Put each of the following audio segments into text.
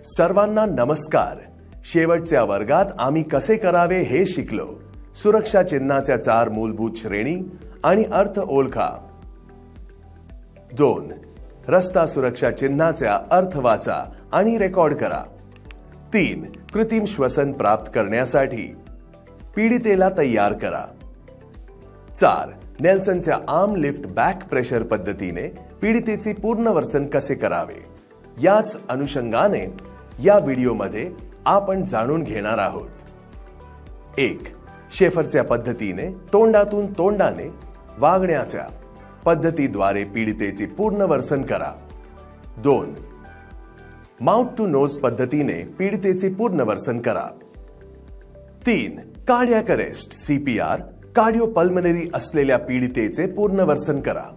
सर्वांना नमस्कार। शेवटच्या वर्गात आम्ही कसे करावे हे शिकलो। सुरक्षा चिन्हाच्या 4 मूलभूत श्रेणी आणि अर्थ ओळखा। 2. रस्ता सुरक्षा चिन्हाचा अर्थ वाचा आणि रेकॉर्ड करा। 3. कृत्रिम श्वसन प्राप्त करण्यासाठी पीडितेला तयार करा। 4. नेल्सनच्या आर्म लिफ्ट बॅक प्रेशर पद्धतीने पीडितेचे पुनर्वसन कसे करावे याच अनुषंगाने या व्हिडिओमध्ये आपण जाणून घेणार आहोत। 1. शेफरच्या पद्धतीने तोंडातून तोंडाने वागण्याच्या पद्धतीद्वारे पीडितेचे पुनर्वसन करा। 2. माउथ टू नोज पद्धतीने पीडितेचे पुनर्वसन करा। 3. कार्डियक अरेस्ट CPR कार्डिओपल्मनरी असलेल्या पीडितेचे पुनर्वसन करा।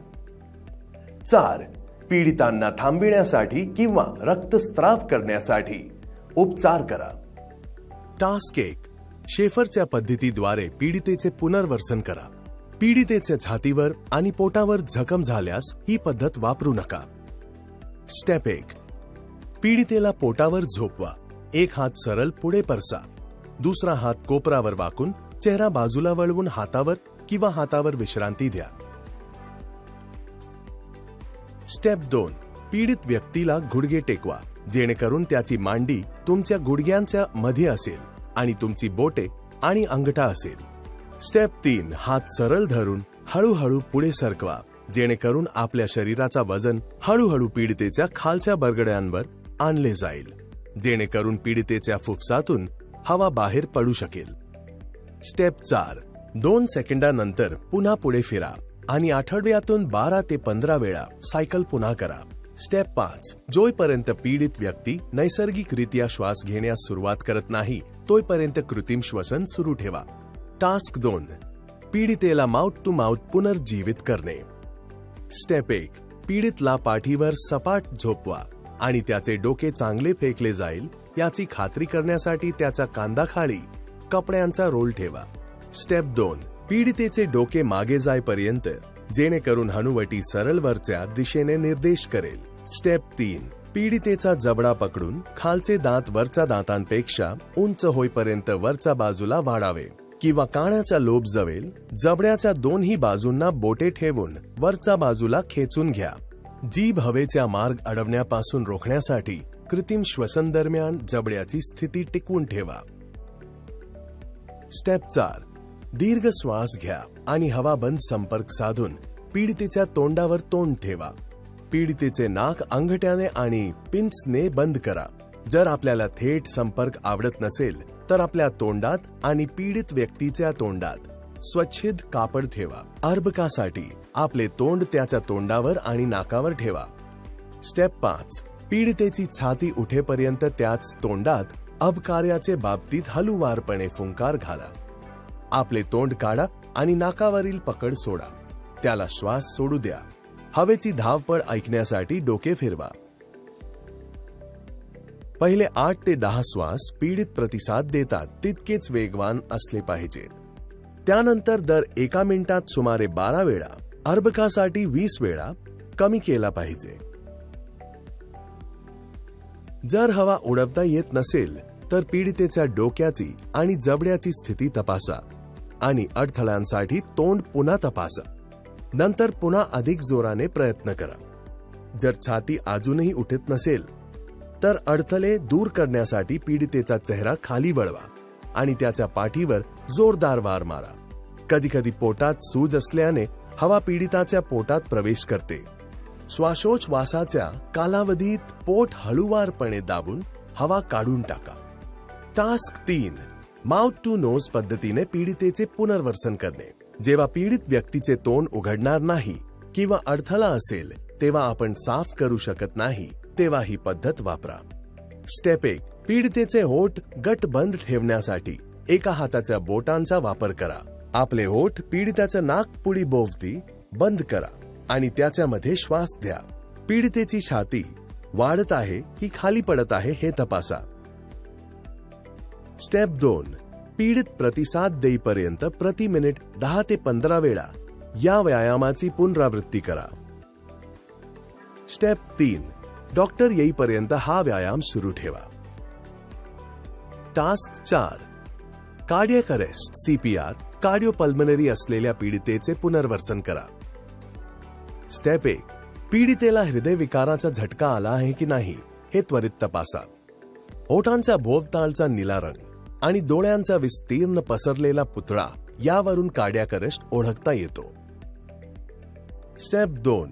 4. पीडितांना थांबविण्यासाठी किंवा रक्तस्राव करण्यासाठी उपचार करा। टास्क 1. शेफरच्या पद्धतीद्वारे पीडितेचे पुनर्वसन करा। पीडितेच्या छातीवर आणि पोटावर जखम झाल्यास ही पद्धत वापरू नका। स्टेप 1. पीडितेला पोटावर झोपवा। एक हात सरळ पुढे परसा, दुसरा हात कोपरावर वाकून चेहरा बाजूला वळवून हातावर किंवा हातावर विश्रांती द्या। स्टेप 2. पीडित व्यक्तीला गुडघे टेकवा, जेणेकरून त्याची मांडी तुमच्या गुडघ्यांच्या मध्ये असेल आणि तुमची बोटे आणि अंगठा असेल। स्टेप 3. हात सरळ धरून हळूहळू पुढे सरकवा, जेणेकरून आपल्या शरीराचा वजन हळूहळू पीडितेच्या खालच्या बरगड्यांवर आणले जाईल, जेणेकरून पीडितेच्या फुफ्फुसातून हवा बाहेर पडू शकेल। स्टेप 4. 2 सेकंदानंतर पुन्हा पुढे फिरा आणि आठवड्यातून 12 ते 15 वेळा सायकल पुन्हा करा। स्टेप 5. जोपर्यंत पीडित व्यक्ती नैसर्गिकरित्या श्वास घेण्यास सुरुवात करत नाही तोपर्यंत कृत्रिम श्वसन सुरू ठेवा। टास्क 2. पीडितेला माउथ टू माउथ पुनर्जीवित करणे। स्टेप 1. पीडितला पाठीवर सपाट झोपवा आणि त्याचे डोके चांगले फेकले जाईल याची खात्री करण्यासाठी त्याचा कांदाखाली कपड्यांचा रोल ठेवा। स्टेप 2. पीडितेचे डोके मागे जाईपर्यंत, जेणेकरून हनुवटी सरळ वरच्या दिशेने निर्देश करेल। स्टेप 3. पीडितेचा जबडा पकडून खालचे दात वरच्या दातांपेक्षा उंच होईपर्यंत वरच्या बाजूला वाढावे किंवा कानाच्या लोब जवळ जबड्याच्या दोन्ही बाजूंना बोटे ठेवून वरच्या बाजूला खेचून घ्या। जीभ हवेचा मार्ग अडवण्यापासून रोखण्यासाठी कृत्रिम श्वसन दरम्यान जबड्याची स्थिती टिकवून ठेवा। स्टेप 4. दीर्घ श्वास घ्या आणि हवाबंद संपर्क साधून पीडितेच्या तोंडावर तोंड ठेवा। पीडितेचे नाक अंगठ्याने आणि पिन्सने बंद करा। जर आपल्याला थेट संपर्क आवडत नसेल तर आपल्या तोंडात आणि पीडित व्यक्तीच्या तोंडात स्वच्छिद कापड ठेवा। अर्भकासाठी आपले तोंड त्याच्या तोंडावर आणि नाकावर ठेवा। स्टेप 5. पीडितेची छाती उठेपर्यंत त्याच तोंडात अबकार्याचे बाबतीत हळूवारपणे फुंकार घाला। आपले तोंड काढा आणि नाकावरील पकड सोडा, त्याला श्वास सोडू द्या। हवेची धावपळ ऐकण्यासाठी डोके फिरवा। पहिले 8 ते 10 श्वास पीडित प्रतिसाद देतात तितकेच वेगवान असले पाहिजेत। त्यानंतर दर 1 मिनिटात सुमारे 12 वेळा, अर्भकासाठी 20 वेळा कमी केला पाहिजे। जर हवा उडवता येत नसेल तर पीडितेच्या डोक्याची आणि जबड्याची स्थिती तपासा आणि अडथळ्यांसाठी तोंड पुन्हा तपासा। नंतर पुन्हा अधिक जोराने प्रयत्न करा। जर छाती अजूनही उठत नसेल तर अडथळे दूर करण्यासाठी पीडितेचा चेहरा खाली वळवा आणि त्याच्या पाठीवर जोरदार वार मारा। कधीकधी पोटात सूज असल्याने हवा पीडिताच्या पोटात प्रवेश करते। श्वासोच्छवासाच्या कालावधीत पोट हळूवारपणे दाबून हवा काढून टाका। टास्क 3. माउथ टू नोज पद्धतीने पीडितेचे पुनर्वसन करणे। जेव्हा पीडित व्यक्तीचे तोंड उघडणार नाही किंवा अडथळा असेल तेव्हा आपण साफ करू शकत नाही तेव्हा ही पद्धत वापरा। स्टेप 1. पीडितेचे होठ गट बंद ठेवण्यासाठी एका हाताच्या बोटांचा वापर करा। आपले होठ पीडिताच्या नाकपुडी भोवती बंद करा आणि त्याच्यामध्ये श्वास द्या। पीडितेची छाती वाढत आहे की खाली पडत आहे हे तपासा। स्टेप 2. पीडित प्रतिसाद देईपर्यंत प्रति मिनिट 10 ते 15 वेळा या व्यायामाची पुनरावृत्ती करा। स्टेप 3. डॉक्टर येईपर्यंत हा व्यायाम सुरू ठेवा। टास्क 4 कार्डियक अरेस्ट CPR कार्डिओपल्मनरी असलेल्या पीडितेचे पुनर्वसन करा। स्टेप 1 पीडितेला हृदयविकाराचा झटका आला आहे की नाही हे त्वरित तपासा। ओठांचा भोवतालचा निळा रंग आणि डोळ्यांचा विस्तीर्ण पसरलेला पुतळा यावरून कार्डियक अरेस्ट ओळखता येतो। स्टेप 2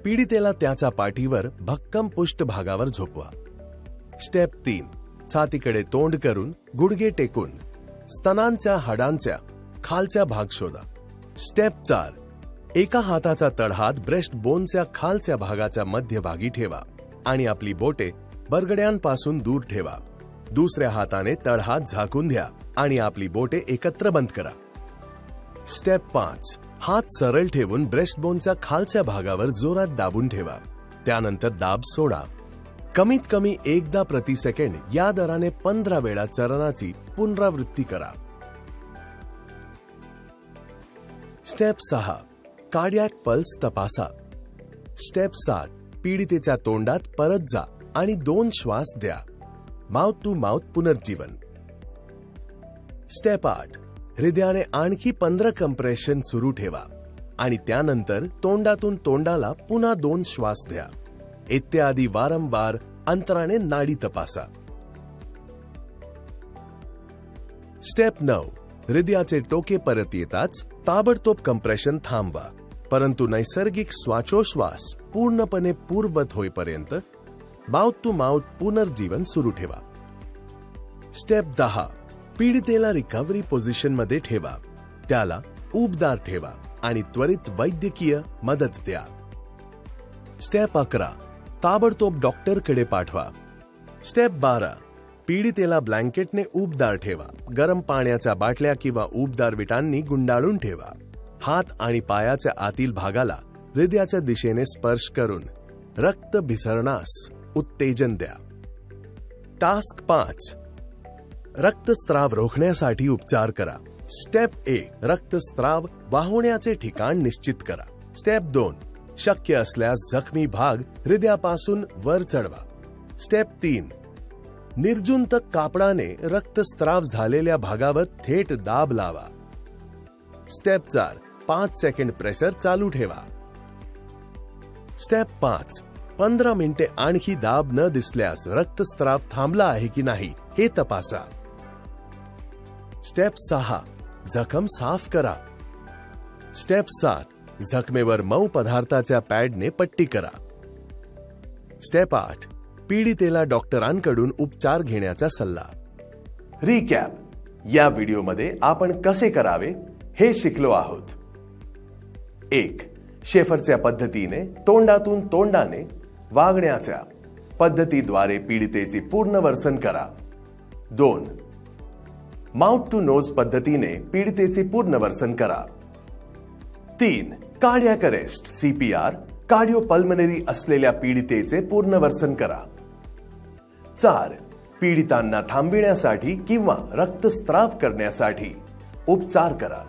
पीडितेला त्याच्या पाठीवर भक्कम पृष्ठभागावर झोपवा। स्टेप 3 छातीकडे तोंड करून गुडघे टेकून स्तनांच्या हाडांच्या खालचा भाग शोधा। स्टेप 4 एका हाताचा तळहात ब्रेस्ट बोनच्या खालच्या भागाच्या मध्यभागी ठेवा आणि आपली बोटे बरगड्यांपासून दूर ठेवा। दुसऱ्या हाताने तळहात झाकून द्या आणि आपली बोटे एकत्र बंद करा। स्टेप 5 हात सरळ ठेवून ब्रेस्ट बोनच्या खालच्या भागावर जोरात दाबून ठेवा। त्यानंतर दाब सोडा। कमीत कमी एकदा प्रति सेकंड या दराने 15 वेळा चरणाची पुनरावृत्ती करा। स्टेप 6 कार्डियक पल्स तपासा। स्टेप 7 पीडितेच्या तोंडात परत जा आणि 2 श्वास द्या। माउथ टू माउथ पुनर्जीवन। स्टेप 8 हृदयाने आणखी 15 कंप्रेशन सुरू ठेवा आणि त्यानंतर तोंडातून तोंडाला पुन्हा 2 श्वास द्या। इत्यादी वारंवार अंतराने नाडी तपासा। स्टेप 9 हृदयाचे टोके परत येताच ताबडतोब कंप्रेशन थांबवा, परंतु नैसर्गिक श्वासोश्वास पूर्णपणे पूर्ववत होईपर्यंत माउथ टू माउथ पुनर्जीवन सुरू ठेवा। स्टेप 10 पीडितेला रिकव्हरी पोझिशन मध्ये ठेवा, त्याला उबदार ठेवा आणि त्वरित वैद्यकीय मदत द्या। स्टेप 11 ताबडतोब डॉक्टरकडे पाठवा। स्टेप 12 पीडितेला ब्लँकेटने उबदार ठेवा, गरम पाण्याच्या बाटल्या किंवा उबदार विटांनी गुंडाळून ठेवा। हात आणि पायाच्या आतील भागाला हृदयाच्या दिशेने स्पर्श करून रक्त भिसरणास उत्तेजन द्या। टास्क 5 रक्तस्राव रोखण्यासाठी उपचार करा। स्टेप 1 रक्तस्राव वाहण्याचे ठिकाण निश्चित करा। स्टेप 2 शक्य असल्यास जखमी भाग हृदयापासून वर चढवा। स्टेप 3 निर्जंतुक कापडाने रक्तस्राव झालेल्या भागावर थेट दाब लावा। स्टेप 4 5 सेकंड प्रेशर चालू ठेवा। स्टेप 5 15 मिनिटे आणखी दाब न दिसल्यास रक्तस्राव थांबला आहे की नाही हे तपासा। स्टेप 6 जखम साफ करा। स्टेप 7 जखमेवर मऊ पदार्थाच्या पॅडने पट्टी करा। स्टेप 8 पीडितेला डॉक्टरांकडून उपचार घेण्याचा सल्ला। रिकॅप या व्हिडिओमध्ये आपण कसे करावे हे शिकलो आहोत। 1 शेफरच्या पद्धतीने तोंडातून तोंडाने वागण्याच्या पद्धतीद्वारे पीडितेचे पुनर्वसन करा। 2 माउथ टू नोज पद्धतीने पीडितेचे पुनर्वसन करा। 3 कार्डियक अरेस्ट CPR कार्डिओपल्मनरी असलेल्या पीडितेचे पुनर्वसन करा। 4 पीडितांना थांबविण्यासाठी किंवा रक्तस्राव करण्यासाठी उपचार करा।